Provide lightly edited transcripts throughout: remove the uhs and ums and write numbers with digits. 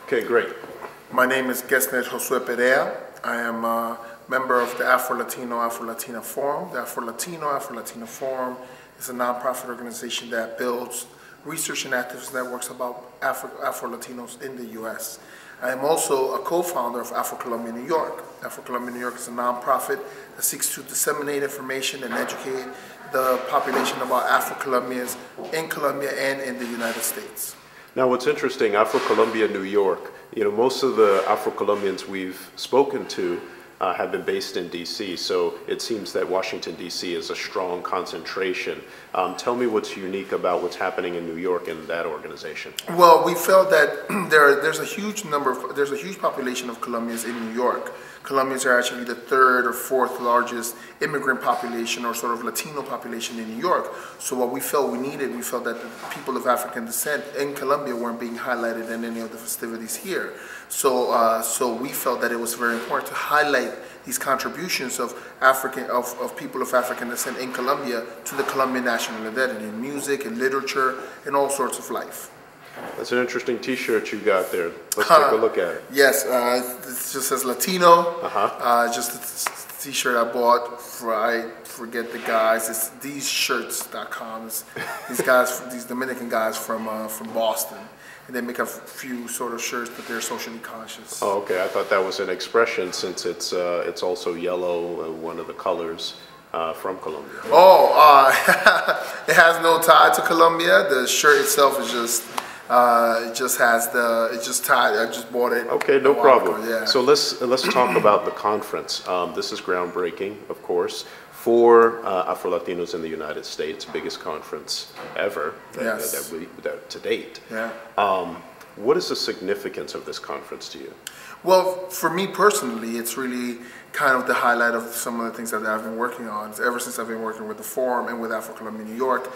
Okay, great. My name is Gesnet Josue Perea. I am a member of the Afro-Latino, Afro-Latina Forum. The Afro-Latino Forum is a nonprofit organization that builds research and activist networks about Afro-Latinos in the U.S. I am also a co-founder of Afro-Colombia New York. Afro-Colombia New York is a nonprofit that seeks to disseminate information and educate the population about Afro-Colombians in Colombia and in the United States. Now, what's interesting, Afro-Colombia New York, most of the Afro-Colombians we've spoken to have been based in D.C., so it seems that Washington, D.C. is a strong concentration. Tell me what's unique about what's happening in New York in that organization. Well, we felt that there's a huge population of Colombians in New York. Colombians are actually the third or fourth largest immigrant population or sort of Latino population in New York. So what we felt that the people of African descent in Colombia weren't being highlighted in any of the festivities here. So we felt that it was very important to highlight these contributions of people of African descent in Colombia to the Colombian national identity in music and literature and all sorts of life. That's an interesting T-shirt you got there. Let's take a look at it. Yes, it just says Latino. Just a T-shirt I bought for, I forget the guys. It's theseshirts.com. These Dominican guys from Boston. And they make a few sort of shirts, but they're socially conscious. Oh, okay. I thought that was an expression since it's also yellow, one of the colors from Colombia. Oh, it has no tie to Colombia. The shirt itself is just I just bought it. Okay, no problem. Yeah. So let's talk about the conference. This is groundbreaking, of course, for Afro-Latinos in the United States, biggest conference ever to date. Yeah. What is the significance of this conference to you? Well, for me personally, it's really kind of the highlight of some of the things that I've been working on. Ever since I've been working with the Forum and with Afro-Colombia New York,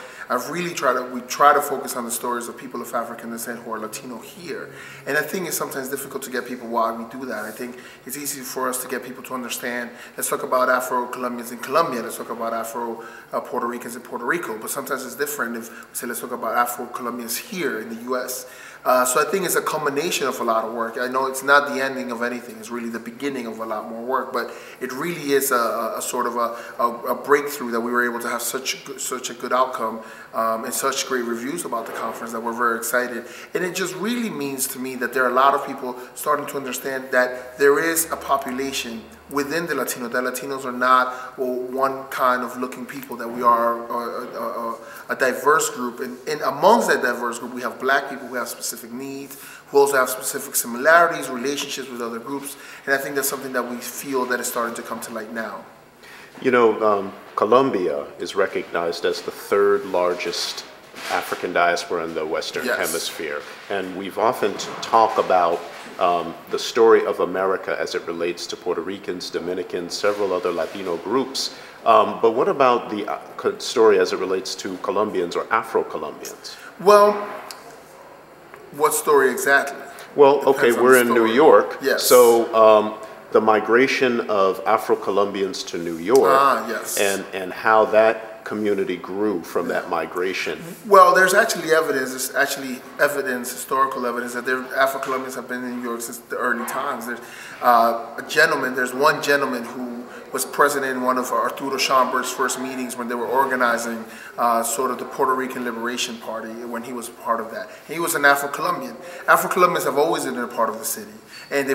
we try to focus on the stories of people of African descent who are Latino here. And I think it's sometimes difficult to get people why we do that. I think it's easy for us to get people to understand, let's talk about Afro-Colombians in Colombia, let's talk about Afro-Puerto Ricans in Puerto Rico. But sometimes it's different if we say, let's talk about Afro-Colombians here in the U.S. So I think it's a combination of a lot of work. I know it's not the ending of anything, it's really the beginning of a lot more work, but it really is a sort of a breakthrough that we were able to have such a good outcome and such great reviews about the conference that we're very excited. And it just really means to me that there are a lot of people starting to understand that there is a population within the Latino, that Latinos are not one kind of looking people, that we are a diverse group. And amongst that diverse group, we have black people who have specific needs, who also have specific similarities, relationships with other groups. And I think that's something that we feel that is starting to come to light now. Colombia is recognized as the third largest African diaspora in the Western Hemisphere. And we've often talked about the story of America as it relates to Puerto Ricans, Dominicans, several other Latino groups. But what about the story as it relates to Colombians or Afro-Colombians? Well, what story exactly? Well, okay, we're in New York. Yes. So the migration of Afro-Colombians to New York and how that community grew from that migration. Well, there's actually evidence, historical evidence, that Afro-Colombians have been in New York since the early times. There's one gentleman who was present in one of Arturo Schomburg's first meetings when they were organizing sort of the Puerto Rican Liberation Party, when he was part of that. He was an Afro-Colombian. Afro-Colombians have always been a part of the city. But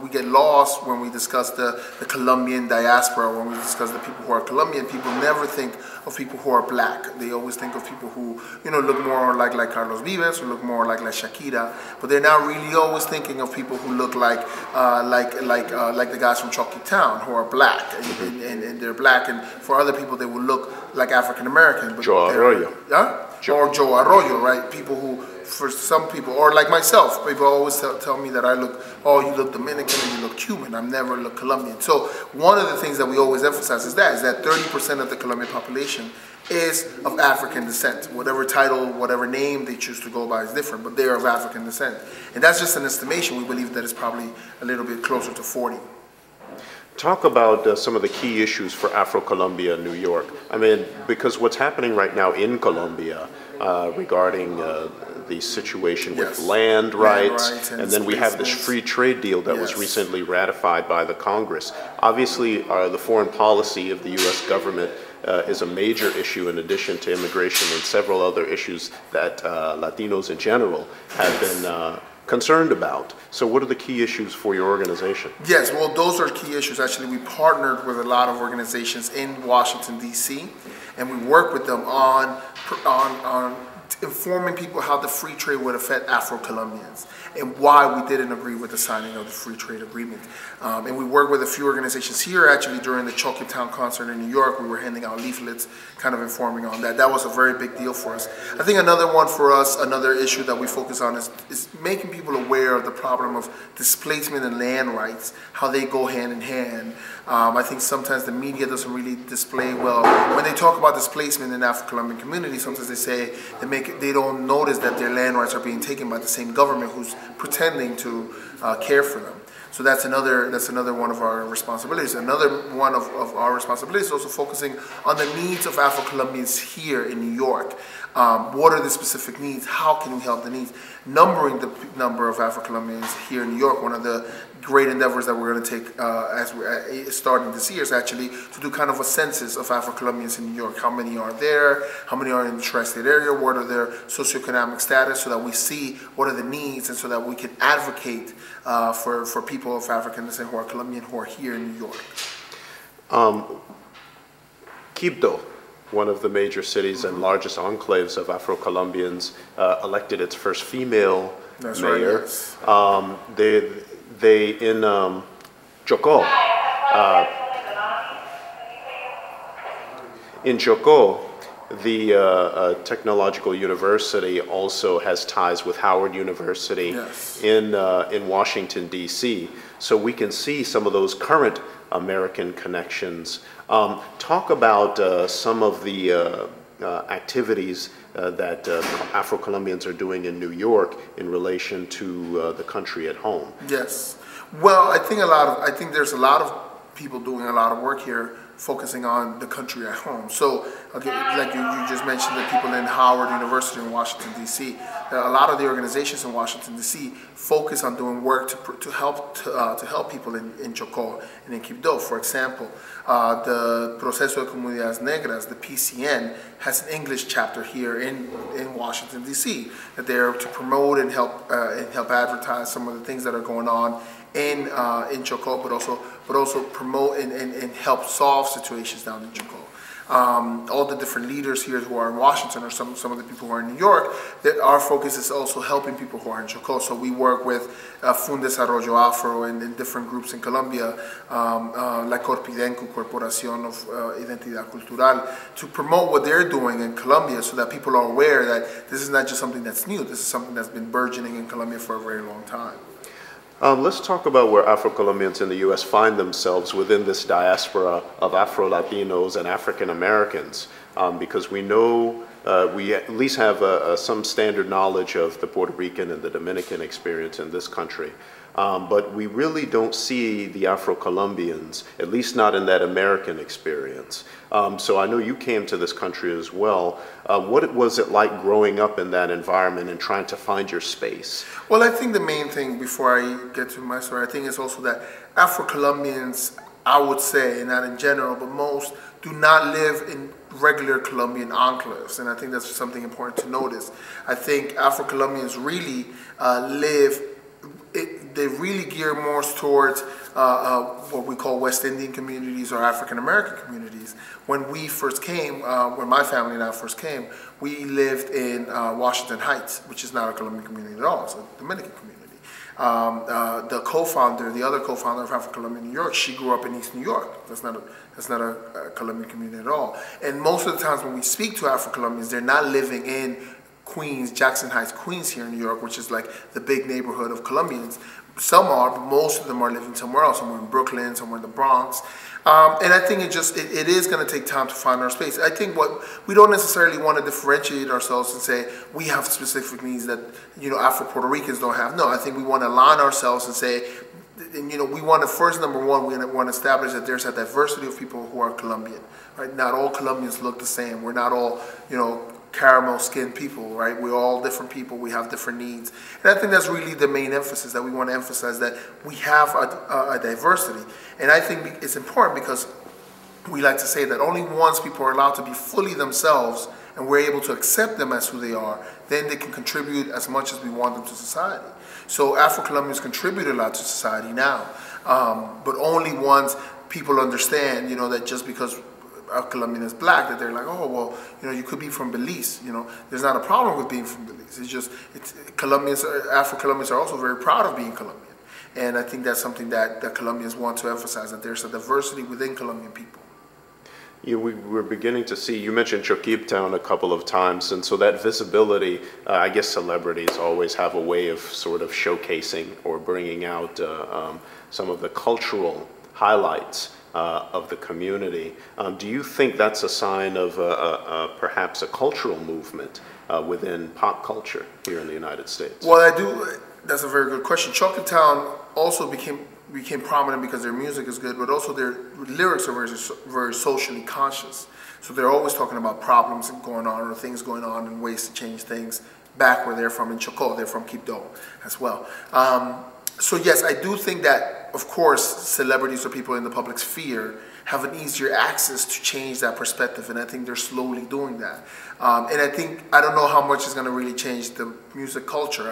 we get lost when we discuss the Colombian diaspora, when we discuss the people who are Colombian. People never think of people who are black. They always think of people who, look more like Carlos Vives or look more like Shakira. But they're not really always thinking of people who look like the guys from Chalky Town who are black, and they're black. And for other people, they will look like African American. Joe Arroyo. Or Joe Arroyo, right? People who, for some people, or like myself, people always tell me that you look Dominican or you look Cuban. I've never looked Colombian. So one of the things that we always emphasize is that 30% of the Colombian population is of African descent. Whatever title, whatever name they choose to go by is different, but they are of African descent. And that's just an estimation. We believe that it's probably a little bit closer to 40. Talk about some of the key issues for Afro-Colombia New York. I mean, because what's happening right now in Colombia regarding the situation with Yes. land rights, and and then we have this displacements. free trade deal that was Yes. recently ratified by the Congress. Obviously, the foreign policy of the U.S. government is a major issue in addition to immigration and several other issues that Latinos in general have been concerned about. So what are the key issues for your organization? Yes, well, those are key issues. Actually, we partnered with a lot of organizations in Washington, D.C., and we work with them on informing people how the free trade would affect Afro-Colombians and why we didn't agree with the signing of the free trade agreement. And we work with a few organizations here. Actually, during the Chocolate Town concert in New York, we were handing out leaflets kind of informing on that. That was a very big deal for us. I think another one for us, another issue that we focus on is making people aware of the problem of displacement and land rights, how they go hand in hand. I think sometimes the media doesn't really display well. When they talk about displacement in Afro-Colombian communities, sometimes they say they don't notice that their land rights are being taken by the same government who's pretending to care for them. So that's another one of our responsibilities. Another one of our responsibilities is also focusing on the needs of Afro-Colombians here in New York. What are the specific needs? How can we help the needs? Numbering the number of Afro-Colombians here in New York, one of the great endeavors that we're going to take as we're starting this year is actually to do kind of a census of Afro-Colombians in New York. How many are there? How many are in the tri-state area? What are their socioeconomic status, so that we see what are the needs and so that we can advocate for people of African descent who are Colombian who are here in New York. Quibdó, one of the major cities and largest enclaves of Afro-Colombians, elected its first female mayor. Right, yes. They in Chocó, the technological university also has ties with Howard University. Yes. in Washington, D.C. So we can see some of those current American connections. Talk about some of the activities that Afro-Colombians are doing in New York in relation to the country at home. Yes. Well, I think there's a lot of people doing a lot of work here focusing on the country at home. So, okay, like you just mentioned, the people in Howard University in Washington, D.C., a lot of the organizations in Washington, D.C. focus on doing work to help people in Chocó and in Quibdó. For example, the Proceso de Comunidades Negras, the PCN, has an English chapter here in Washington, D.C. that they're to promote and help advertise some of the things that are going on in Chocó, but also promote and help solve situations down in Chocó. All the different leaders here who are in Washington or some of the people who are in New York, that our focus is also helping people who are in Chocó. So we work with Fund Desarrollo Afro and different groups in Colombia, La Corpidencu, Corporación of Identidad Cultural, to promote what they're doing in Colombia so that people are aware that this is not just something that's new, this is something that's been burgeoning in Colombia for a very long time. Let's talk about where Afro-Colombians in the U.S. find themselves within this diaspora of Afro-Latinos and African Americans, because we know we at least have some standard knowledge of the Puerto Rican and the Dominican experience in this country. But we really don't see the Afro-Colombians, at least not in that American experience. So I know you came to this country as well. What was it like growing up in that environment and trying to find your space? Well, I think the main thing, before I get to my story, I think it's also that Afro-Colombians, I would say, not in general, but most, do not live in regular Colombian enclaves, and I think that's something important to notice. I think Afro-Colombians really they really gear more towards what we call West Indian communities or African American communities. When we first came, when my family and I first came, we lived in Washington Heights, which is not a Colombian community at all, it's a Dominican community. The other co-founder of Afro-Colombian New York, she grew up in East New York. That's not a Colombian community at all. And most of the times when we speak to Afro-Colombians, they're not living in Queens, Jackson Heights, Queens here in New York, which is like the big neighborhood of Colombians. Some are, but most of them are living somewhere else, somewhere in Brooklyn, somewhere in the Bronx. And I think it is going to take time to find our space. I think we don't necessarily want to differentiate ourselves and say we have specific needs that, Afro-Puerto Ricans don't have. No, I think we want to align ourselves and say, we want to first, number one, we want to establish that there's a diversity of people who are Colombian. Right? Not all Colombians look the same. We're not all, caramel skinned people, right? We're all different people, we have different needs. And I think that's really the main emphasis, that we want to emphasize that we have a diversity. And I think it's important because we like to say that only once people are allowed to be fully themselves and we're able to accept them as who they are, then they can contribute as much as we want them to society. So Afro-Colombians contribute a lot to society now, but only once people understand, you know, that just because a Colombian is black, that they're like, oh, well, you know, you could be from Belize, you know. There's not a problem with being from Belize. It's just, Colombians, Afro-Colombians are also very proud of being Colombian. And I think that's something that Colombians want to emphasize, that there's a diversity within Colombian people. Yeah, we're beginning to see, you mentioned Choquib Town a couple of times, and so that visibility, I guess celebrities always have a way of sort of showcasing or bringing out some of the cultural highlights of the community. Do you think that's a sign of perhaps a cultural movement within pop culture here in the United States? Well, I do. That's a very good question. Choquib Town also became prominent because their music is good, but also their lyrics are very socially conscious. So they're always talking about problems going on or things going on and ways to change things back where they're from in Chocó. They're from Quibdó as well. So yes, I do think that, of course, celebrities or people in the public sphere have an easier access to change that perspective, and I think they're slowly doing that. And I don't know how much is going to really change the music culture.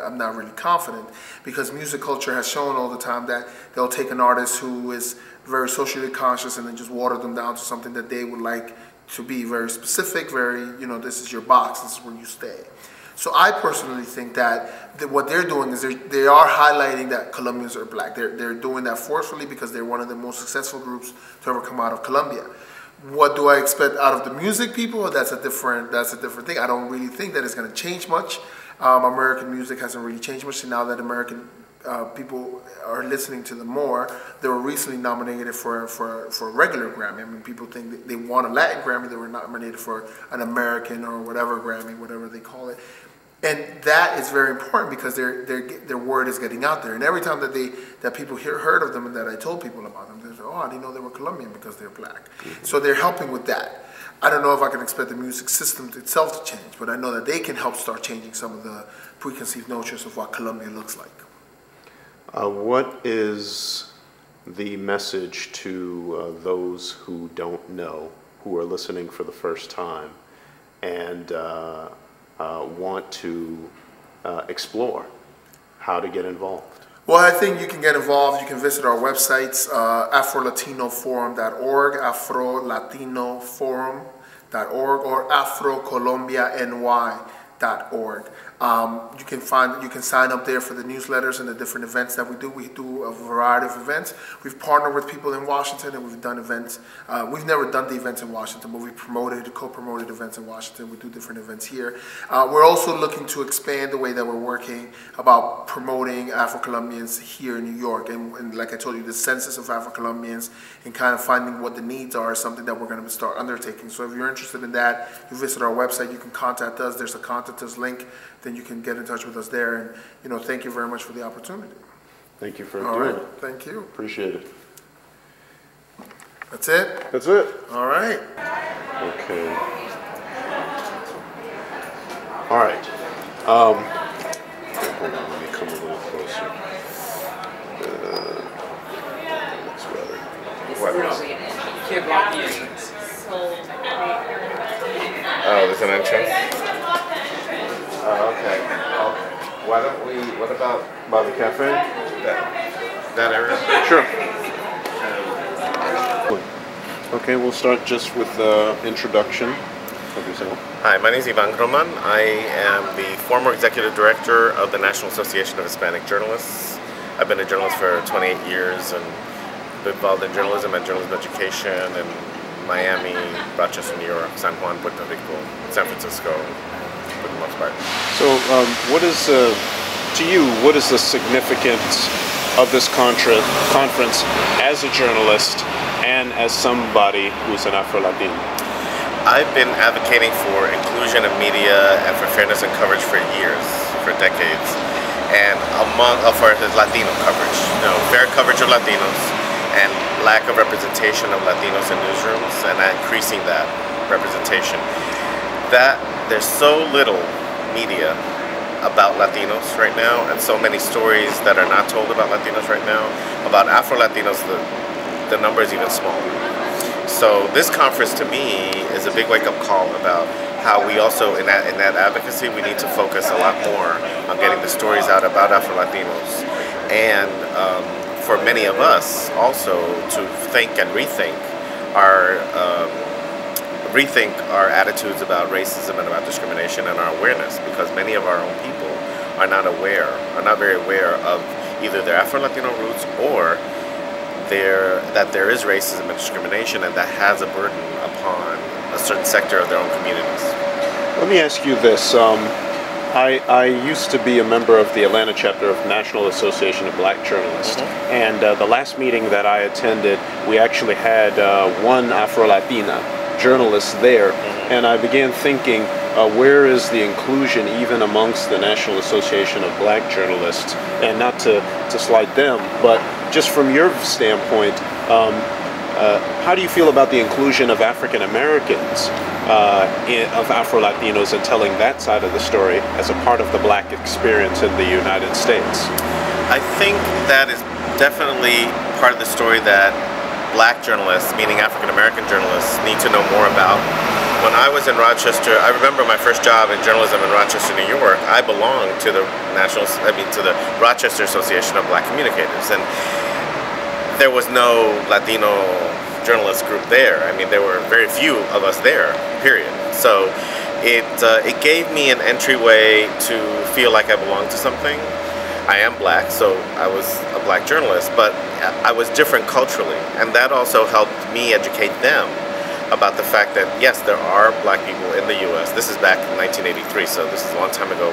I'm not really confident, because music culture has shown all the time that they'll take an artist who is very socially conscious and then just water them down to something that they would like to be very specific, very, you know, this is your box, this is where you stay. So I personally think that what they're doing is they are highlighting that Colombians are black. They're doing that forcefully because they're one of the most successful groups to ever come out of Colombia. What do I expect out of the music people? That's a different thing. I don't really think that it's going to change much. American music hasn't really changed much, and now that American people are listening to them more. They were recently nominated for a regular Grammy. I mean, people think that they won a Latin Grammy. They were nominated for an American or whatever Grammy, whatever they call it. And that is very important because their word is getting out there. And every time that people heard of them and that I told people about them, they say, oh, I didn't know they were Colombian because they're black. Mm-hmm. So they're helping with that. I don't know if I can expect the music system itself to change, but I know that they can help start changing some of the preconceived notions of what Colombia looks like. What is the message to those who don't know, who are listening for the first time, and want to explore how to get involved? Well, I think you can get involved. You can visit our websites, Afrolatinoforum.org, Afrolatinoforum.org, or AfroColombiaNY.org. You can sign up there for the newsletters and the different events that we do. We do a variety of events. We've partnered with people in Washington, and we've done events. We've never done the events in Washington, but we've co-promoted events in Washington. We do different events here. We're also looking to expand the way that we're working about promoting Afro-Colombians here in New York. And like I told you, the census of Afro-Colombians and kind of finding what the needs are is something that we're going to start undertaking. So if you're interested in that, you visit our website. You can contact us. There's a contact us link. Then you can get in touch with us there. And, you know, thank you very much for the opportunity. Thank you for doing it. Thank you. Appreciate it. That's it? That's it. All right. Okay. All right. Hold on, let me come a little closer. That's better. Oh, there's an entrance? Okay. Why don't we, what about by the cafe? That area? Sure. Okay, we'll start just with the introduction of yourself. Hi, my name is Ivan Groman. I am the former executive director of the National Association of Hispanic Journalists. I've been a journalist for 28 years and been involved in journalism and journalism education in Miami, Rochester, New York, San Juan, Puerto Rico, San Francisco, for the most part. So what is, to you, what is the significance of this conference as a journalist and as somebody who's an Afro-Latin? I've been advocating for inclusion of media and for fairness and coverage for years, for decades, and for Latino coverage, fair coverage of Latinos and lack of representation of Latinos in newsrooms and increasing that representation. That there's so little media about Latinos right now, and so many stories that are not told about Latinos right now. About Afro-Latinos, the number is even smaller. So this conference to me is a big wake-up call about how we also, in that advocacy, we need to focus a lot more on getting the stories out about Afro-Latinos. And for many of us also to think and rethink our attitudes about racism and about discrimination and our awareness, because many of our own people are not very aware of either their Afro-Latino roots or that there is racism and discrimination, and that has a burden upon a certain sector of their own communities. Let me ask you this. I used to be a member of the Atlanta chapter of National Association of Black Journalists, and the last meeting that I attended, we actually had one Afro-Latina journalist there, and I began thinking, where is the inclusion even amongst the National Association of Black Journalists? And not to slight them, but just from your standpoint, how do you feel about the inclusion of African Americans, of Afro-Latinos, and telling that side of the story as a part of the Black experience in the United States? I think that is definitely part of the story that Black journalists, meaning African American journalists, need to know more about. When I was in Rochester, I remember my first job in journalism in Rochester, New York. I belonged to the to the Rochester Association of Black Communicators, and there was no Latino journalist group there. I mean, there were very few of us there, period. So it gave me an entryway to feel like I belonged to something. I am Black, so I was a Black journalist, but I was different culturally, and that also helped me educate them about the fact that, yes, there are Black people in the U.S. This is back in 1983, so this is a long time ago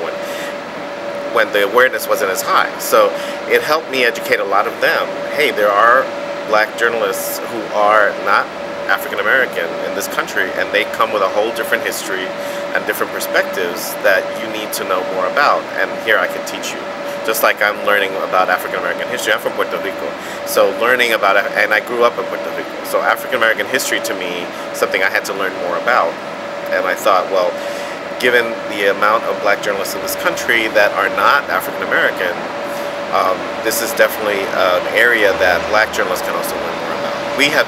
when the awareness wasn't as high. So it helped me educate a lot of them. Hey, there are Black journalists who are not African American in this country, and they come with a whole different history and different perspectives that you need to know more about, and here I can teach you. Just like I'm learning about African American history. I'm from Puerto Rico, so learning about it, and I grew up in Puerto Rico. So African American history to me, something I had to learn more about. And I thought, well, given the amount of Black journalists in this country that are not African American, this is definitely an area that Black journalists can also learn more about. We have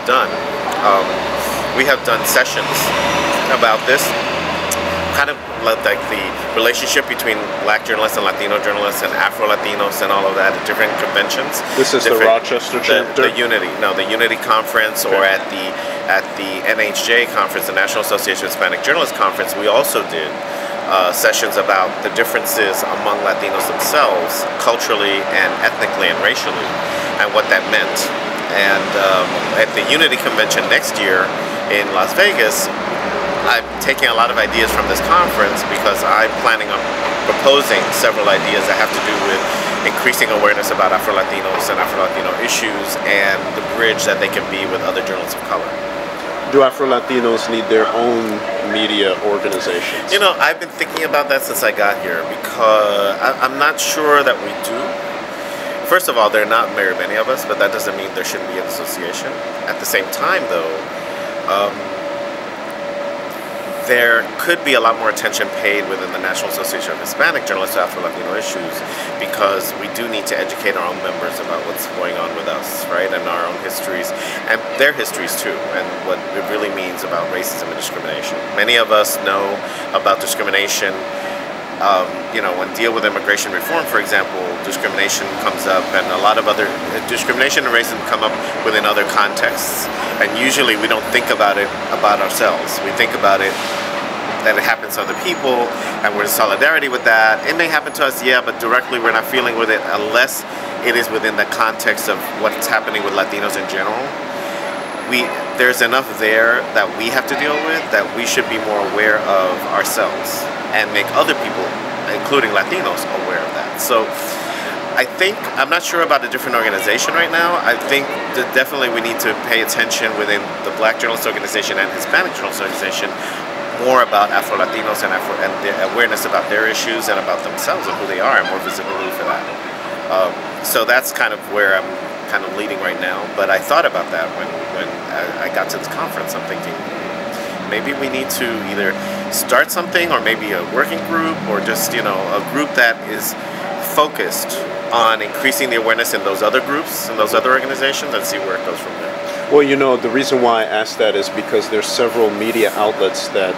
done sessions about this, kind of like the relationship between Black journalists and Latino journalists and Afro-Latinos and all of that at different conventions. This is the Rochester chapter? The Unity Conference, okay. Or at the NHJ Conference, the National Association of Hispanic Journalists Conference, we also did sessions about the differences among Latinos themselves, culturally and ethnically and racially, and what that meant. And at the Unity Convention next year in Las Vegas, I'm taking a lot of ideas from this conference because I'm planning on proposing several ideas that have to do with increasing awareness about Afro-Latinos and Afro-Latino issues and the bridge that they can be with other journalists of color. Do Afro-Latinos need their own media organizations? You know, I've been thinking about that since I got here, because I'm not sure that we do. First of all, there are not very many of us, but that doesn't mean there shouldn't be an association. At the same time, though, there could be a lot more attention paid within the National Association of Hispanic Journalists to Afro-Latino issues, because we do need to educate our own members about what's going on with us, right, and our own histories, and their histories too, and what it really means about racism and discrimination. Many of us know about discrimination. You know, when deal with immigration reform, for example, discrimination comes up, and a lot of other discrimination and racism come up within other contexts. And usually we don't think about it about ourselves. We think about it that it happens to other people, and we're in solidarity with that. It may happen to us, yeah, but directly we're not feeling with it unless it is within the context of what's happening with Latinos in general. There's enough there that we have to deal with, that we should be more aware of ourselves and make other people, including Latinos, aware of that. So I think, I'm not sure about a different organization right now. I think that definitely we need to pay attention within the Black Journalist Organization and Hispanic Journalist Organization more about Afro-Latinos and the awareness about their issues and about themselves and who they are, and more visibility for that. So that's kind of where I'm kind of leading right now. But I thought about that when I got to this conference. I'm thinking maybe we need to either start something, or maybe a working group, or just, you know, a group that is focused on increasing the awareness in those other groups and those other organizations, and see where it goes from there. Well, you know, the reason why I asked that is because there's several media outlets that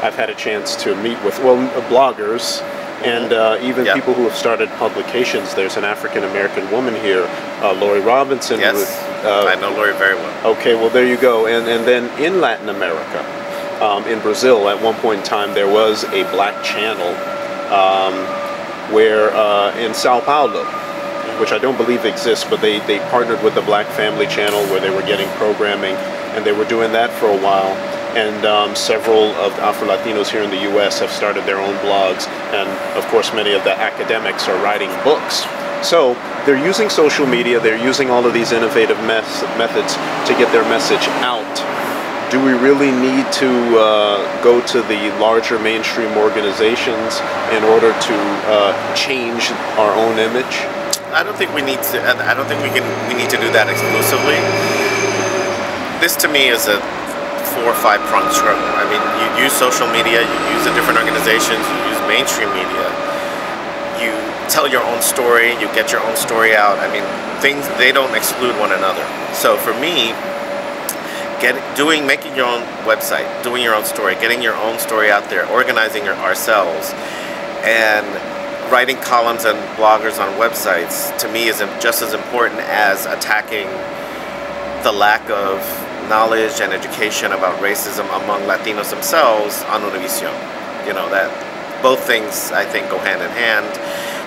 I've had a chance to meet with, well, bloggers, and even people who have started publications. There's an African-American woman here, Lori Robinson. Yes, I know Lori very well. Okay, well, there you go. And then in Latin America, in Brazil, at one point in time, there was a black channel where in Sao Paulo, which I don't believe exists, but they partnered with the Black Family Channel where they were getting programming, and they were doing that for a while. And several of the Afro-Latinos here in the U.S. have started their own blogs, and of course many of the academics are writing books. So they're using social media, they're using all of these innovative methods to get their message out. Do we really need to go to the larger mainstream organizations in order to change our own image? I don't think we need to. I don't think we need to do that exclusively. This to me is a 4 or 5 pronged struggle. I mean, you use social media, you use the different organizations, you use mainstream media, you tell your own story, you get your own story out. I mean, they don't exclude one another. So for me, making your own website, doing your own story, getting your own story out there, organizing ourselves, and writing columns and bloggers on websites, to me is just as important as attacking the lack of knowledge and education about racism among Latinos themselves on Univision. You know, that both things, I think, go hand in hand.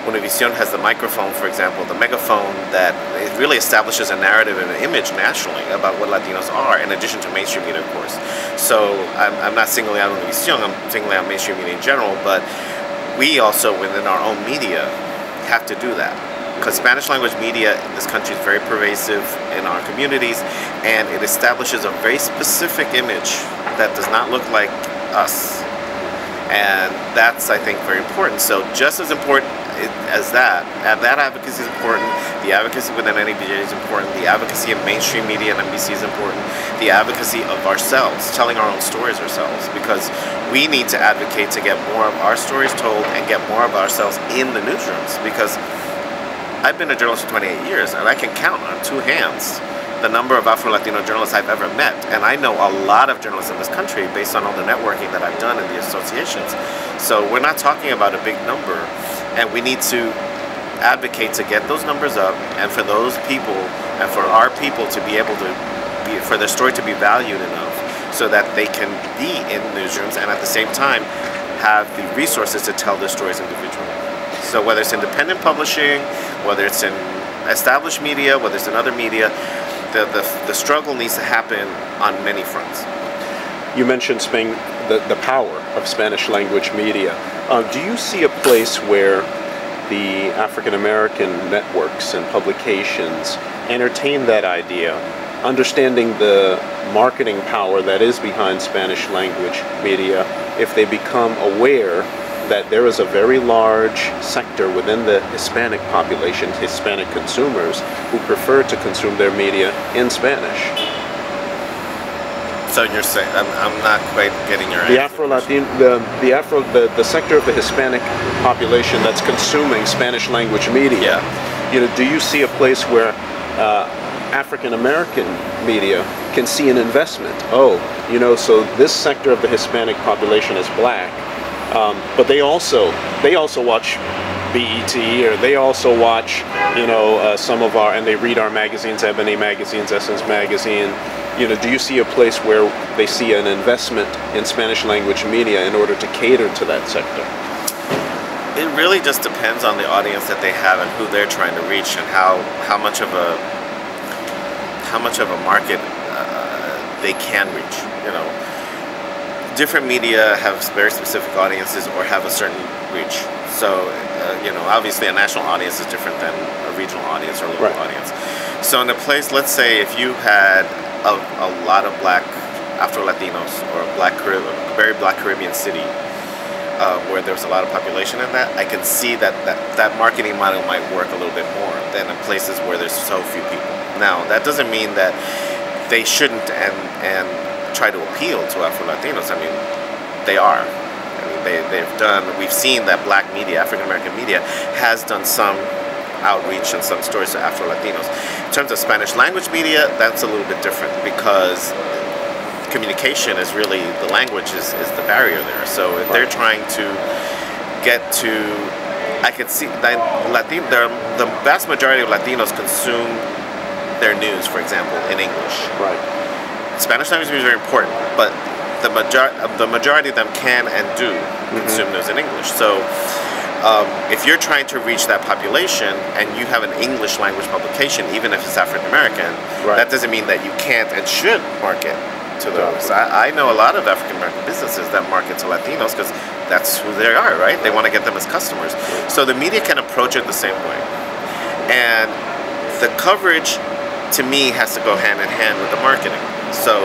Univision has the microphone, for example, the megaphone, that it really establishes a narrative and an image nationally about what Latinos are, in addition to mainstream media, of course. So I'm not singling out Univision, I'm singling out mainstream media in general, but we also, within our own media, have to do that. Because Spanish language media in this country is very pervasive in our communities, and it establishes a very specific image that does not look like us. And that's, I think, very important. So just as important as that, and that advocacy is important, the advocacy within NABJ is important, the advocacy of mainstream media and NBC is important, the advocacy of ourselves, telling our own stories ourselves, because we need to advocate to get more of our stories told and get more of ourselves in the newsrooms. Because I've been a journalist for 28 years, and I can count on 2 hands the number of Afro-Latino journalists I've ever met. And I know a lot of journalists in this country based on all the networking that I've done in the associations. So we're not talking about a big number, and we need to advocate to get those numbers up, and for those people, and for our people to be able to for their story to be valued enough so that they can be in newsrooms, and at the same time have the resources to tell their stories individually. So whether it's independent publishing, whether it's in established media, whether it's in other media, the struggle needs to happen on many fronts. You mentioned Spain, the power of Spanish language media. Do you see a place where the African American networks and publications entertain that idea, understanding the marketing power that is behind Spanish language media, if they become aware that there is a very large sector within the Hispanic population, Hispanic consumers, who prefer to consume their media in Spanish? So you're saying, I'm not quite getting your the answer. Afro-Latin, the sector of the Hispanic population that's consuming Spanish language media. You know, do you see a place where African American media can see an investment? Oh, you know, so this sector of the Hispanic population is black, but they also watch BET, or they also watch, you know, some of our, and they read our magazines, Ebony magazines, Essence magazine. You know, do you see a place where they see an investment in Spanish language media in order to cater to that sector? It really just depends on the audience that they have and who they're trying to reach, and how much of a market they can reach. You know, different media have very specific audiences or have a certain reach. So, you know, obviously a national audience is different than a regional audience or a local audience. So in a place, let's say if you had a lot of black Afro-Latinos, or a very black Caribbean city where there's a lot of population in that, I can see that marketing model might work a little bit more than in places where there's so few people. Now, that doesn't mean that they shouldn't and try to appeal to Afro-Latinos. I mean, they are. I mean, we've seen that black media, African American media, has done some outreach and some stories to Afro-Latinos. In terms of Spanish language media, that's a little bit different because communication is really, the language is the barrier there. So if they're trying to get to, I could see that the vast majority of Latinos consume their news, for example, in English. Right. Spanish language news is very important, but the majority of them can and do consume news in English. So if you're trying to reach that population and you have an English language publication, even if it's African American, that doesn't mean that you can't and should market to those. I know a lot of African American businesses that market to Latinos because that's who they are, right? They want to get them as customers. So the media can approach it the same way. And the coverage, to me, has to go hand in hand with the marketing. So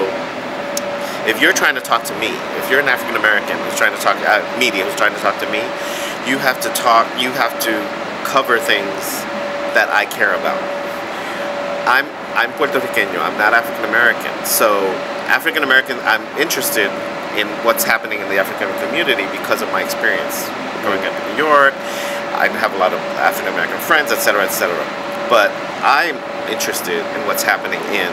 if you're trying to talk to me, if you're an African American who's trying to talk, media who's trying to talk to me, you have to cover things that I care about. I'm Puerto Riqueño, I'm not African American. So African American, I'm interested in what's happening in the African community because of my experience growing up in New York. I have a lot of African American friends, etc., etc. But I'm interested in what's happening in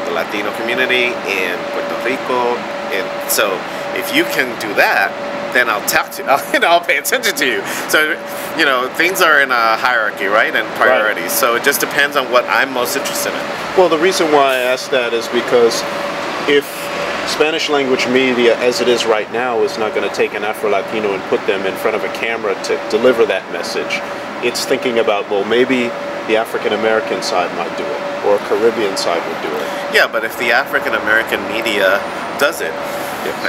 the Latino community, in Puerto Rico. So if you can do that, then I'll talk to you, I'll pay attention to you. So, things are in a hierarchy, right, and priorities. So it just depends on what I'm most interested in. Well, the reason why I asked that is because if Spanish language media, as it is right now, is not going to take an Afro-Latino and put them in front of a camera to deliver that message, it's thinking about, well, maybe the African American side might do it, or Caribbean side would do it. Yeah, but if the African American media does it,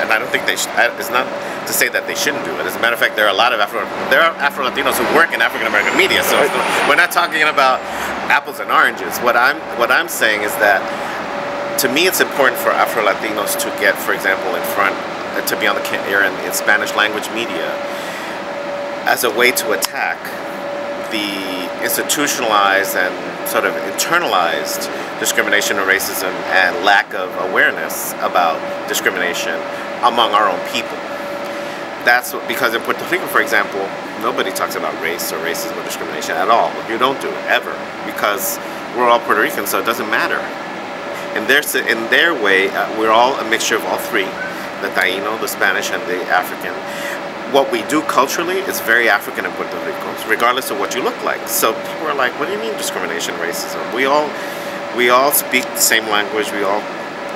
and I don't think they should, it's not to say that they shouldn't do it. As a matter of fact, there are a lot of Afro-Latinos who work in African American media, so we're not talking about apples and oranges. What I'm saying is that, to me, it's important for Afro-Latinos to get, for example, in front, to be on the air in Spanish language media as a way to attack the institutionalized and sort of internalized discrimination and racism and lack of awareness about discrimination among our own people. That's because in Puerto Rico, for example, nobody talks about race or racism or discrimination at all. You don't do it, ever, because we're all Puerto Ricans, so it doesn't matter. In their way, we're all a mixture of all three, the Taino, the Spanish, and the African. What we do culturally is very African in Puerto Rico, regardless of what you look like. So people are like, what do you mean discrimination, racism? We all speak the same language, we all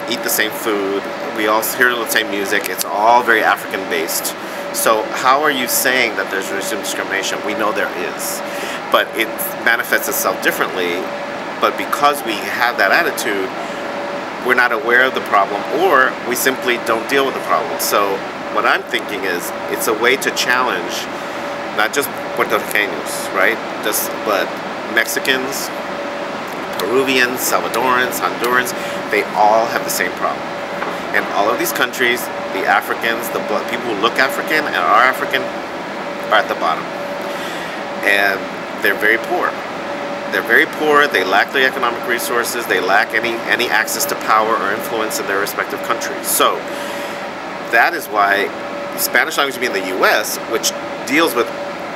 eat the same food, we all hear the same music, it's all very African based. So how are you saying that there's racism discrimination? We know there is, but it manifests itself differently. But because we have that attitude, we're not aware of the problem, or we simply don't deal with the problem. So what I'm thinking is, it's a way to challenge not just Puerto Ricanos, right? But Mexicans, Peruvians, Salvadorans, Hondurans, they all have the same problem. And all of these countries, the Africans, the people who look African and are African, are at the bottom. And they're very poor. They're very poor, they lack the economic resources, they lack any access to power or influence in their respective countries. So that is why Spanish language media in the US, which deals with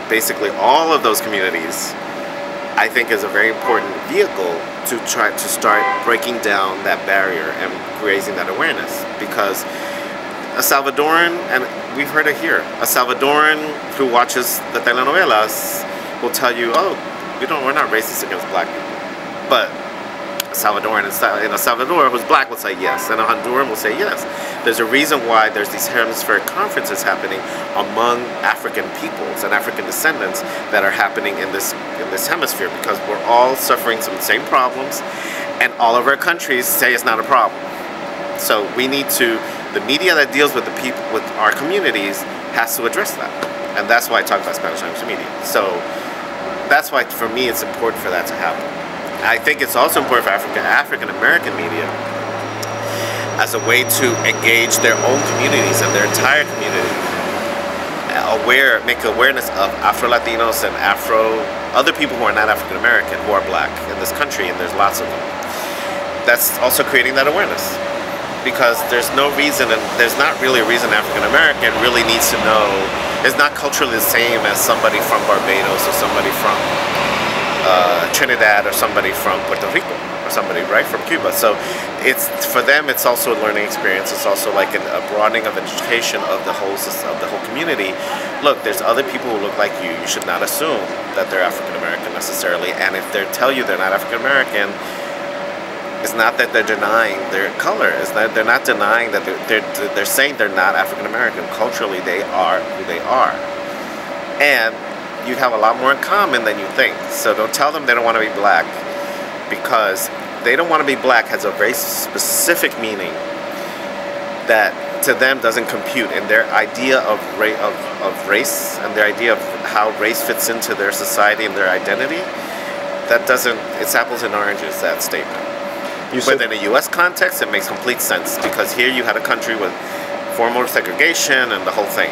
basically all of those communities, I think is a very important vehicle to try to start breaking down that barrier and raising that awareness. Because a Salvadoran, and we've heard it here, a Salvadoran who watches the telenovelas will tell you, oh, we're not racist against black people. But a Salvadoran in El Salvador who's black will say yes, and a Honduran will say yes. There's a reason why there's these hemispheric conferences happening among African peoples and African descendants that are happening in this hemisphere, because we're all suffering some same problems, and all of our countries say it's not a problem. So we need to, the media that deals with the people, with our communities, has to address that. And that's why I talk about Spanish language media. So that's why, for me, it's important for that to happen. I think it's also important for African American media as a way to engage their own communities and their entire community, make awareness of Afro-Latinos and other people who are not African American, who are black in this country, and there's lots of them. That's also creating that awareness. because there's no reason, and there's not really a reason African American really needs to know. It's not culturally the same as somebody from Barbados or somebody from Trinidad or somebody from Puerto Rico or somebody right from Cuba. So it's for them. It's also a learning experience. It's also like a broadening of education of the whole community. Look, there's other people who look like you. You should not assume that they're African American necessarily. And if they tell you they're not African American, it's not that they're denying their color. It's that they're not denying that they're saying they're not African American. Culturally, they are who they are, and you have a lot more in common than you think. So don't tell them they don't want to be black, because they don't want to be black has a very specific meaning that to them doesn't compute in their idea of race and their idea of how race fits into their society and their identity. That doesn't. It's apples and oranges, that statement. But in a U.S. context, it makes complete sense, because here you had a country with formal segregation and the whole thing.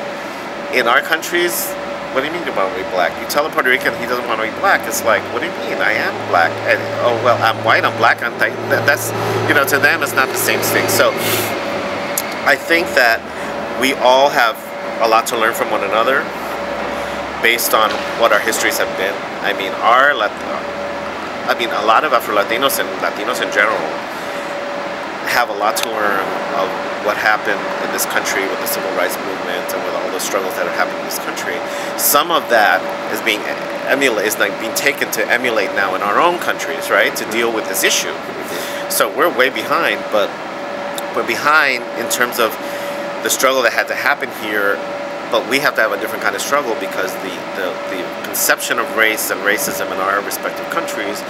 In our countries, what do you mean you want to be black? You tell a Puerto Rican he doesn't want to be black. It's like, what do you mean? I am black. And, oh, well, I'm white, I'm black. That's, to them, it's not the same thing. So I think that we all have a lot to learn from one another based on what our histories have been. I mean, a lot of Afro-Latinos and Latinos in general have a lot to learn of what happened in this country with the civil rights movement and with all the struggles that have happened in this country. Some of that is being taken to emulate now in our own countries, right, to deal with this issue. So we're way behind, but we're behind in terms of the struggle that had to happen here. But we have to have a different kind of struggle, because the conception of race and racism in our respective countries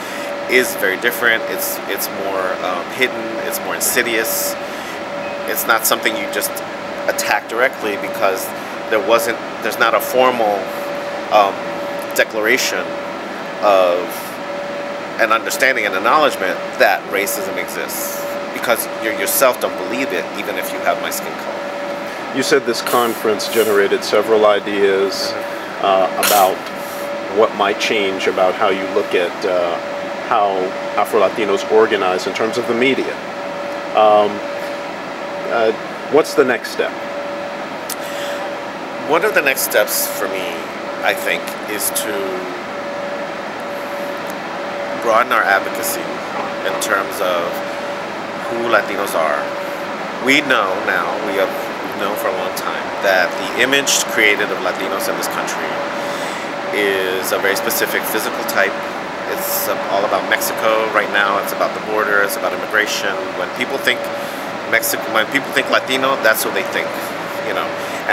is very different. It's more hidden. It's more insidious. It's not something you just attack directly, because there's not a formal declaration of an understanding and acknowledgement that racism exists, because you yourself don't believe it, even if you have my skin color. You said this conference generated several ideas about what might change about how you look at how Afro-Latinos organize in terms of the media. What's the next step? One of the next steps for me, I think, is to broaden our advocacy in terms of who Latinos are. We know now, we've known for a long time, that the image created of Latinos in this country is a very specific physical type. It's all about Mexico right now. It's about the border. It's about immigration. When people think Latino, that's what they think,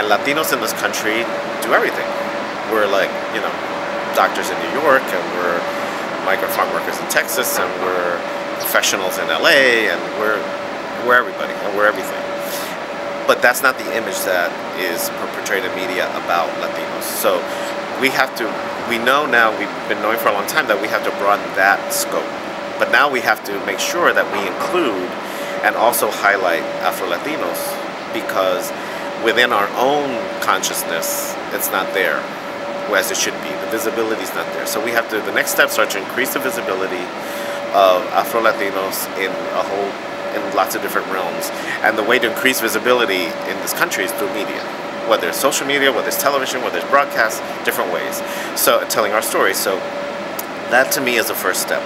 And Latinos in this country do everything. We're like, doctors in New York, and we're migrant farm workers in Texas, and we're professionals in LA, and we're everybody, and we're everything. But that's not the image that is portrayed in media about Latinos. So we know now, we've been knowing for a long time, that we have to broaden that scope. But now we have to make sure that we include and also highlight Afro-Latinos, because within our own consciousness, it's not there as it should be. The visibility is not there. So the next steps are to increase the visibility of Afro-Latinos in lots of different realms. And the way to increase visibility in this country is through media, whether it's social media, whether it's television, whether it's broadcast, different ways. So telling our story. So that to me is the first step.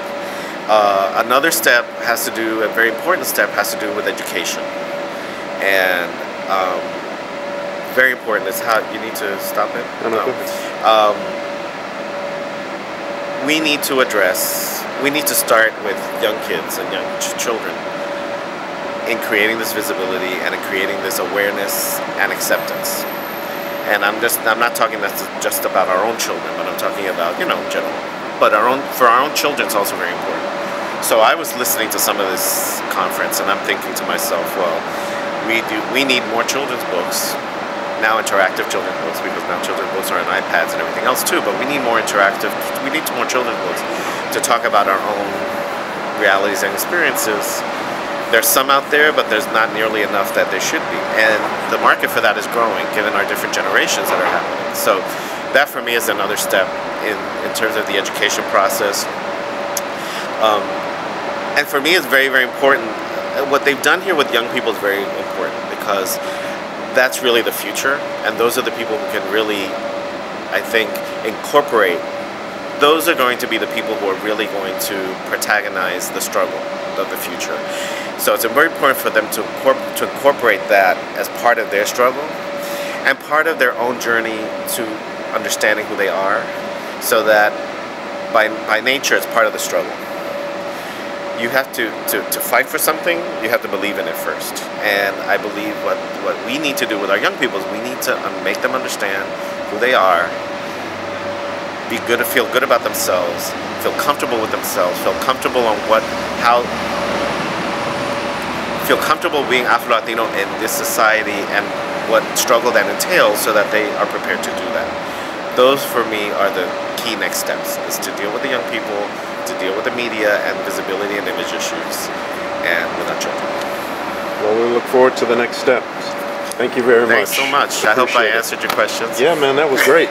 Another step a very important step has to do with education. And very important is how you need to stop it. No. We need to start with young kids and young children in creating this visibility and in creating this awareness and acceptance. And I'm not talking that's just about our own children, but I'm talking about, general. But for our own children, it's also very important. So I was listening to some of this conference, and I'm thinking to myself, well, we need more children's books, now interactive children's books, because now children's books are on iPads and everything else too, but we need more children's books to talk about our own realities and experiences. There's some out there, but there's not nearly enough that there should be. And the market for that is growing, given our different generations that are happening. So that for me is another step in terms of the education process. And for me, it's very, very important what they've done here with young people is very important, because that's really the future, and those are the people who can really, I think, incorporate. Those are going to be the people who are really going to protagonize the struggle of the future. So it's very important for them to incorporate that as part of their struggle and part of their own journey to understanding who they are, so that by nature it's part of the struggle. You have to fight for something, you have to believe in it first. And I believe what we need to do with our young people is we need to make them understand who they are, feel good about themselves, feel comfortable with themselves, feel comfortable feel comfortable being Afro-Latino in this society and what struggle that entails, so that they are prepared to do that. Those for me are the key next steps, is to deal with the young people, to deal with the media and visibility and image issues, and with our children. Well, we look forward to the next steps. Thank you very much. Thanks so much. I hope I answered your questions. Yeah, man, that was great.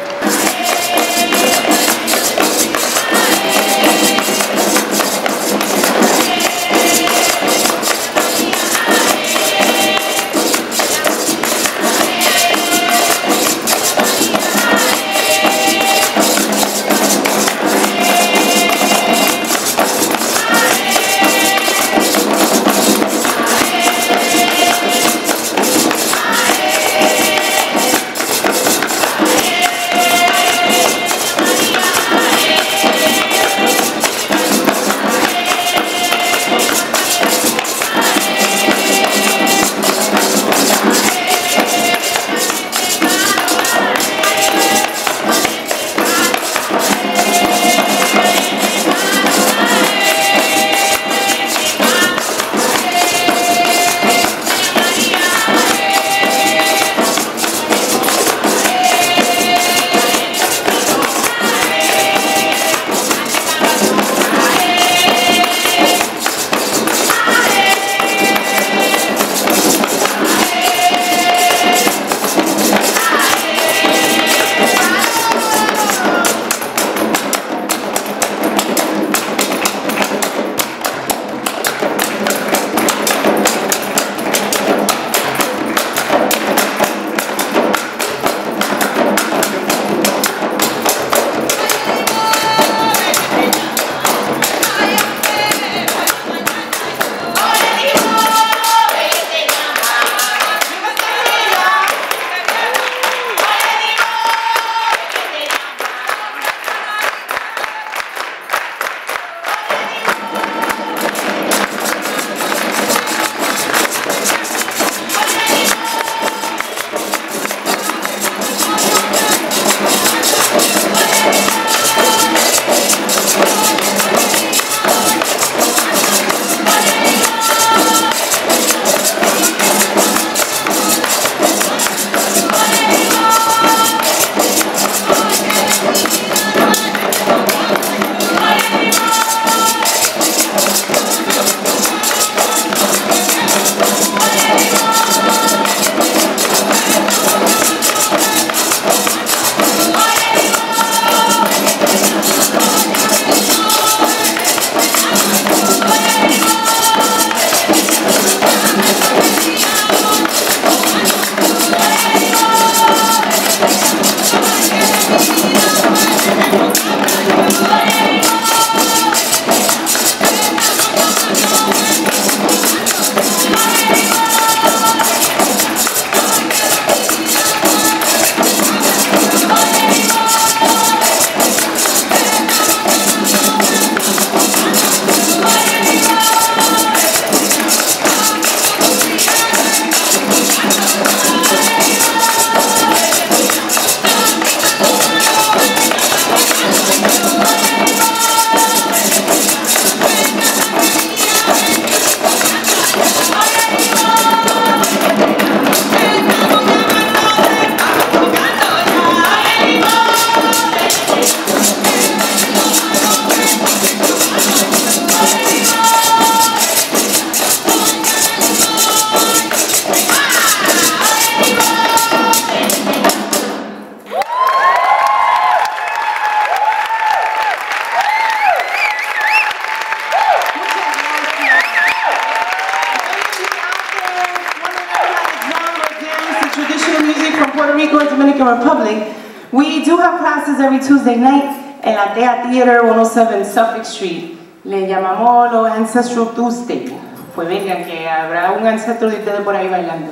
Dominican Republic, we do have classes every Tuesday night en la Tea Theater 107 Suffolk Street. Le llamamos los Ancestral Tuesday. Pues vengan, que habrá un ancestro de ustedes por ahí bailando.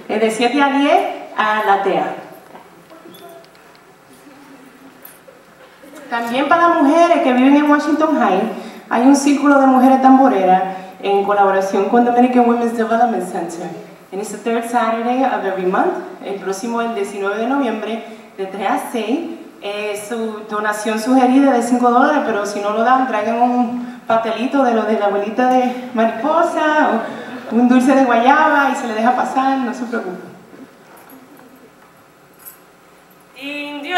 De 7 a 10 a la Tea. También para las mujeres que viven en Washington High, hay un círculo de mujeres tamboreras en colaboración con Dominican Women's Development Center. And it's the third Saturday of every month. El próximo, el 19 de noviembre, de 3 a 6. Su donación sugerida de $5, pero si no lo dan, traigan un pastelito de lo de la abuelita de mariposa o un dulce de guayaba y se le deja pasar, no se preocupen. Indio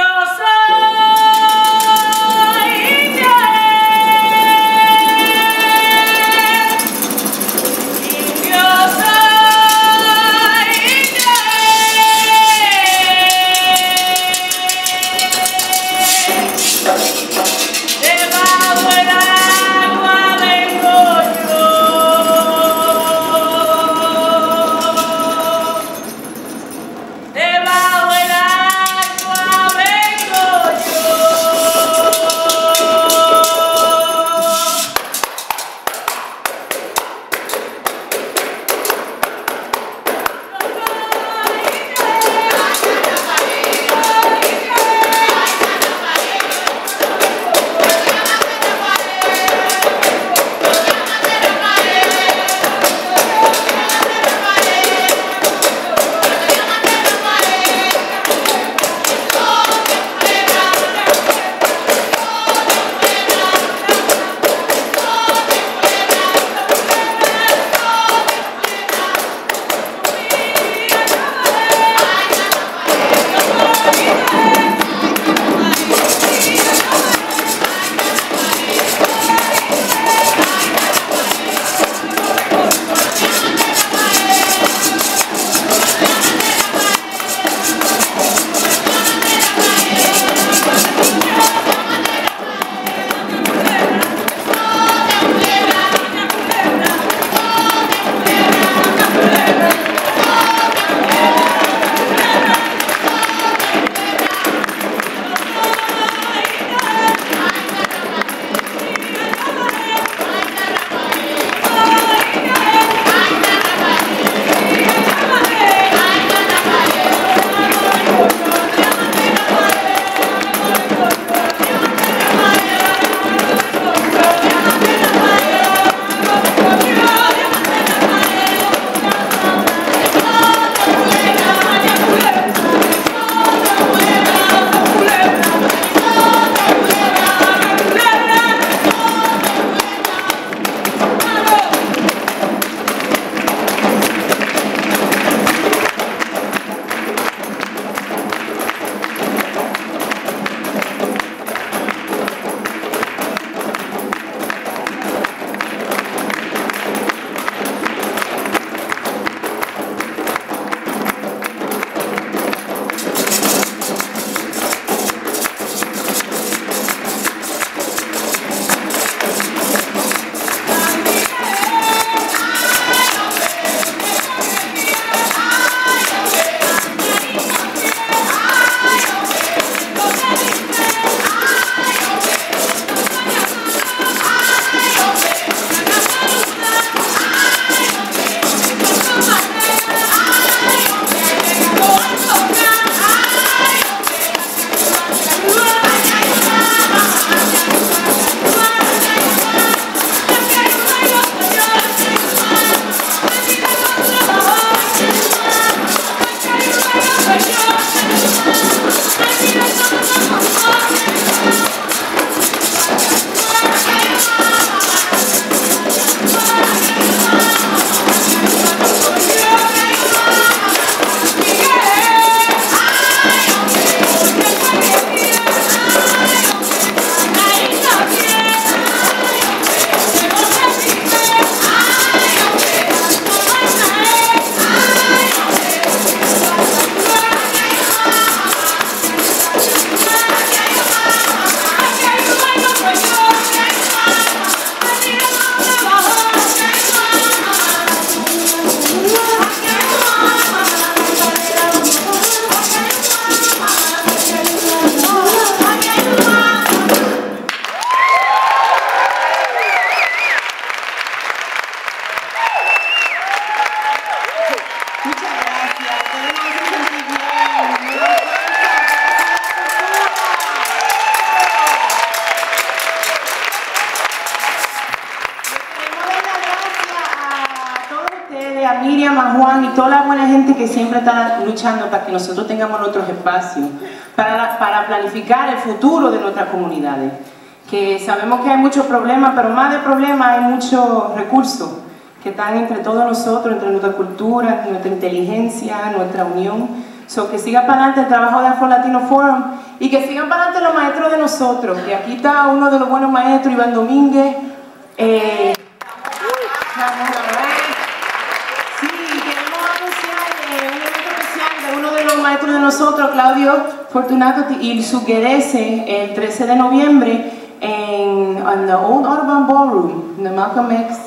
a Miriam, a Juan y toda la buena gente que siempre está luchando para que nosotros tengamos nuestros espacios, para planificar el futuro de nuestras comunidades. Que sabemos que hay muchos problemas, pero más de problemas hay muchos recursos que están entre todos nosotros, entre nuestra cultura, nuestra inteligencia, nuestra unión. So, que siga para adelante el trabajo de Afro-Latino Forum y que sigan para adelante los maestros de nosotros, que aquí está uno de los buenos maestros, Iván Domínguez. Sí, queremos anunciar un evento especial de uno de los maestros de nosotros, Claudio Fortunato y su Guerese, el 13 de noviembre en the Old Audubon Ballroom, in the Malcolm X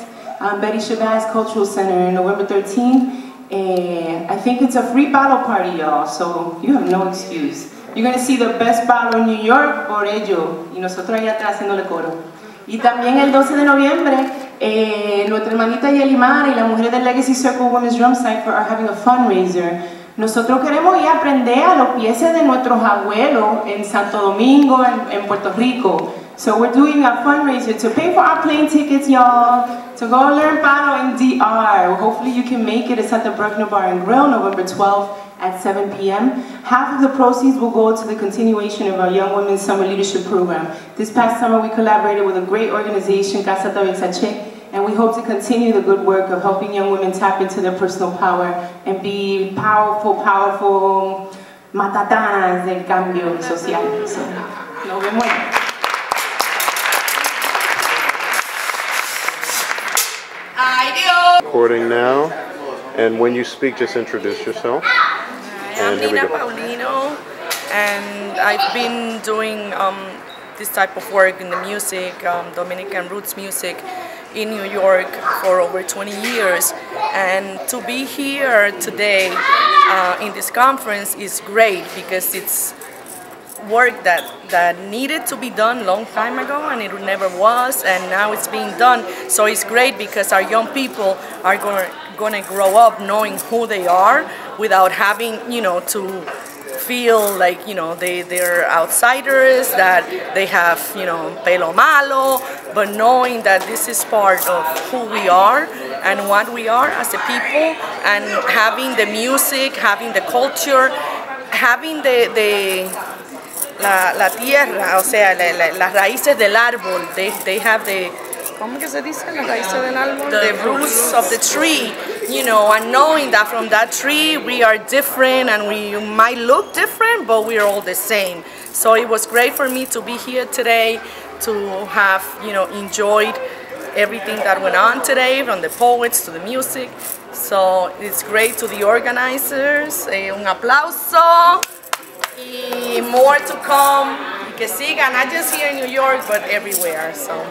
Betty Shabazz Cultural Center, November 13th. I think it's a free bottle party, y'all, so you have no excuse. You're going to see the best bottle in New York por ello, y nosotros allá atrás haciéndole coro. Y también el 12 de noviembre, nuestra hermanita Yelimar y las mujeres del Legacy Circle Women's Drum Cypher are having a fundraiser. Nosotros queremos ir a aprender a los pies de nuestros abuelos en Santo Domingo, en Puerto Rico. So we're doing a fundraiser to pay for our plane tickets, y'all, to go learn Palo in DR. Hopefully you can make it. It's at the Bruckner Bar and Grill, November 12th at 7 p.m. Half of the proceeds will go to the continuation of our Young Women's Summer Leadership Program. This past summer we collaborated with a great organization, Casa Tabezache, and we hope to continue the good work of helping young women tap into their personal power and be powerful matatanas del cambio social. So, nos vemos. Recording now, and when you speak, just introduce yourself. I'm Nina Paulino, and I've been doing this type of work in the music, Dominican roots music, in New York for over 20 years. And to be here today in this conference is great because it's work that needed to be done long time ago and it never was, and now it's being done. So it's great because our young people are going to grow up knowing who they are without having, to feel like, they're outsiders, that they have, pelo malo, but knowing that this is part of who we are and what we are as a people, and having the music, having the culture, having la tierra, o sea, las raíces del árbol. They have the, ¿cómo que se dice? Las raíces del árbol? The roots of the tree, and knowing that from that tree we are different and we might look different, but we are all the same. So it was great for me to be here today, to have, enjoyed everything that went on today, from the poets to the music. So it's great to the organizers. Un aplauso. Y more to come, y que sigan, not just here in New York, but everywhere. So,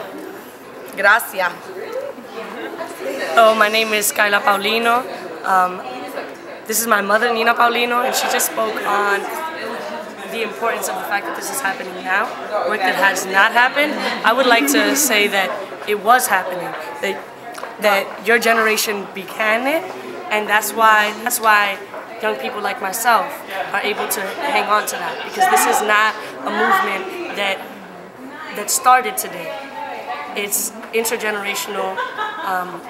gracias. Hello, my name is Kyla Paulino. This is my mother, Nina Paulino, and she just spoke on the importance of the fact that this is happening now, work that has not happened. I would like to say that it was happening, that your generation began it, and that's why young people like myself are able to hang on to that, because this is not a movement that started today. It's intergenerational.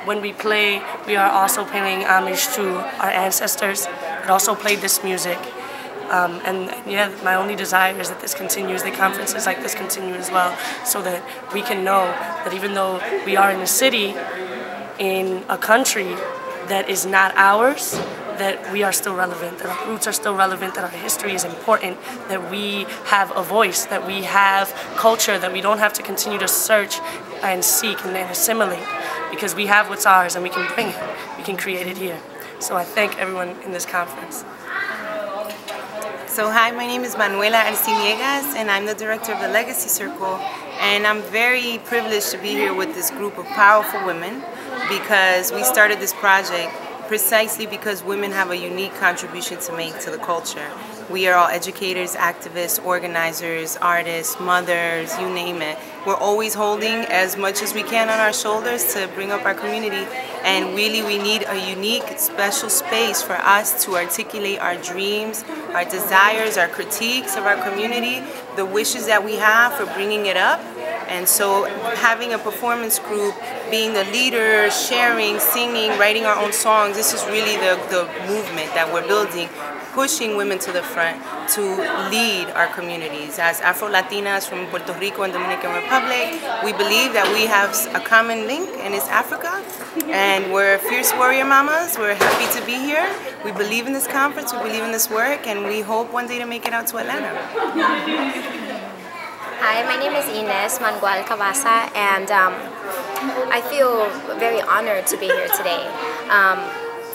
When we play, we are also paying homage to our ancestors that also played this music. And yeah, my only desire is that this continues, the conferences like this continue as well, so that we can know that even though we are in a city, in a country that is not ours, that we are still relevant, that our roots are still relevant, that our history is important, that we have a voice, that we have culture, that we don't have to continue to search and seek and then assimilate, because we have what's ours and we can bring it, we can create it here. So I thank everyone in this conference. So hi, my name is Manuela Arciniegas, and I'm the director of the Legacy Circle, and I'm very privileged to be here with this group of powerful women, because we started this project precisely because women have a unique contribution to make to the culture. We are all educators, activists, organizers, artists, mothers, you name it. We're always holding as much as we can on our shoulders to bring up our community, and really we need a unique, special space for us to articulate our dreams, our desires, our critiques of our community, the wishes that we have for bringing it up, And so having a performance group, being the leader, sharing, singing, writing our own songs, this is really the movement that we're building, pushing women to the front to lead our communities. As Afro-Latinas from Puerto Rico and Dominican Republic, we believe that we have a common link, and it's Africa. And we're fierce warrior mamas. We're happy to be here. We believe in this conference, we believe in this work, and we hope one day to make it out to Atlanta. Hi, my name is Ines Mangual Cavasa, and I feel very honored to be here today.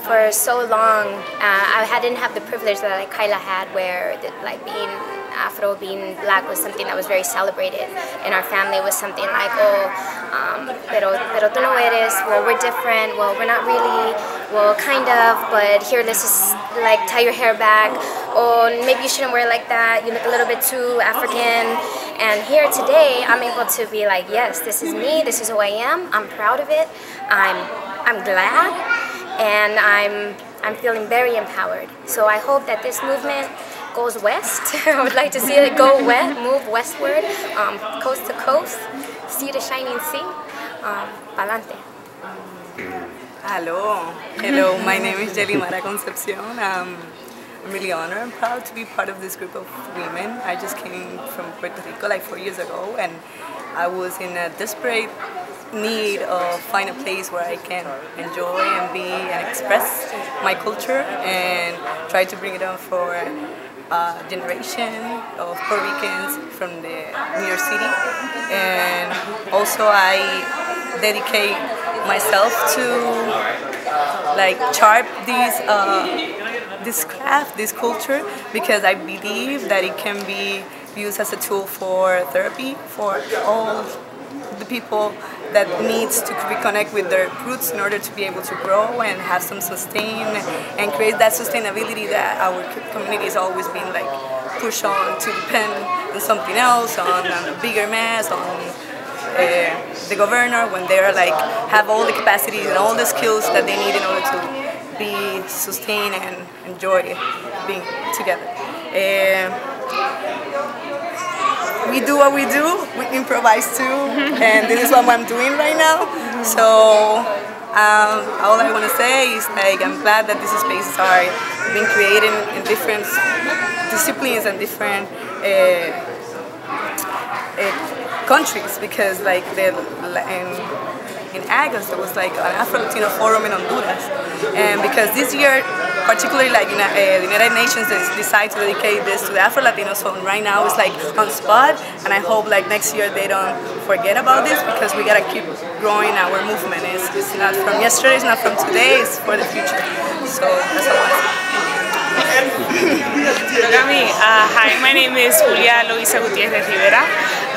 For so long, I didn't have the privilege that like Kyla had, where like being Afro, being black was something that was very celebrated. In our family, was something like, oh, pero tú no eres, well, we're different, well, we're not really, well, kind of, but here, let's just like tie your hair back, or maybe you shouldn't wear it like that, you look a little bit too African. And here today, I'm able to be like, yes, this is me, this is who I am, I'm proud of it, I'm glad, and I'm feeling very empowered. So I hope that this movement goes west. I would like to see it go west, move westward, coast to coast, sea to shining sea, pa'lante. Hello, my name is Jelly Mara Concepcion. I'm really honored and proud to be part of this group of women. I just came from Puerto Rico like 4 years ago, and I was in a desperate need of find a place where I can enjoy and be and express my culture and try to bring it on for a generation of Puerto Ricans from the New York City. And also I dedicate myself to like chart this craft, this culture, because I believe that it can be used as a tool for therapy for all the people that needs to reconnect with their roots in order to be able to grow and have some sustain and create that sustainability that our community has always been like pushed on to depend on something else, on a bigger mass, on the governor, when they're like have all the capacities and all the skills that they need in order to be sustained and enjoy being together. We do what we do, we improvise too, and this is what I'm doing right now. So all I want to say is like I'm glad that these spaces are being created in different disciplines and different countries, because like in August there was like an Afro-Latino forum in Honduras, and because this year particularly like the United Nations decided to dedicate this to the Afro-Latinos, so right now it's like on spot, and I hope like next year they don't forget about this, because we gotta keep growing our movement. It's not from yesterday, it's not from today, it's for the future. So that's all I want to say. Hi, my name is Julia Luisa Gutierrez Rivera.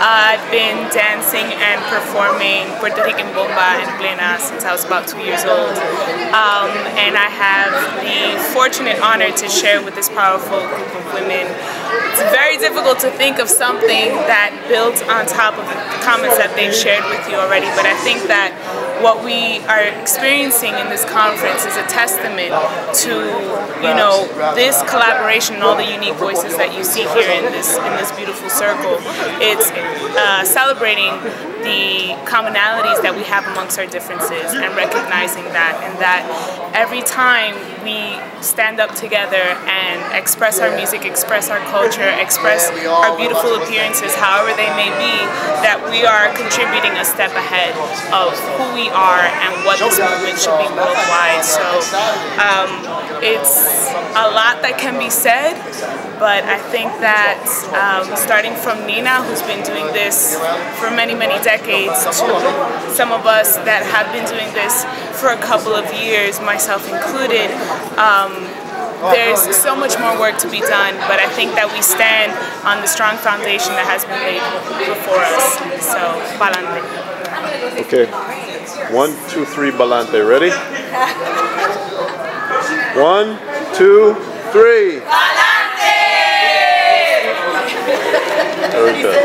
I've been dancing and performing Puerto Rican bomba and plena since I was about 2 years old. And I have the fortunate honor to share with this powerful group of women. It's very difficult to think of something that builds on top of the comments that they've shared with you already, but I think that what we are experiencing in this conference is a testament to, you know, this collaboration and all the unique voices that you see here in this beautiful circle. It's celebrating the commonalities that we have amongst our differences and recognizing that, and that every time we stand up together and express our music, express our culture, express our beautiful appearances, however they may be, that we are contributing a step ahead of who we are and what this movement should be worldwide. So it's a lot that can be said, but I think that starting from Nina, who's been doing this for many, many decades, to some of us that have been doing this for a couple of years, myself included, there's so much more work to be done, but I think that we stand on the strong foundation that has been laid before us. So, pa'lante. Okay. 1, 2, 3, balante. Ready? 1, 2, 3. Balante! Very good.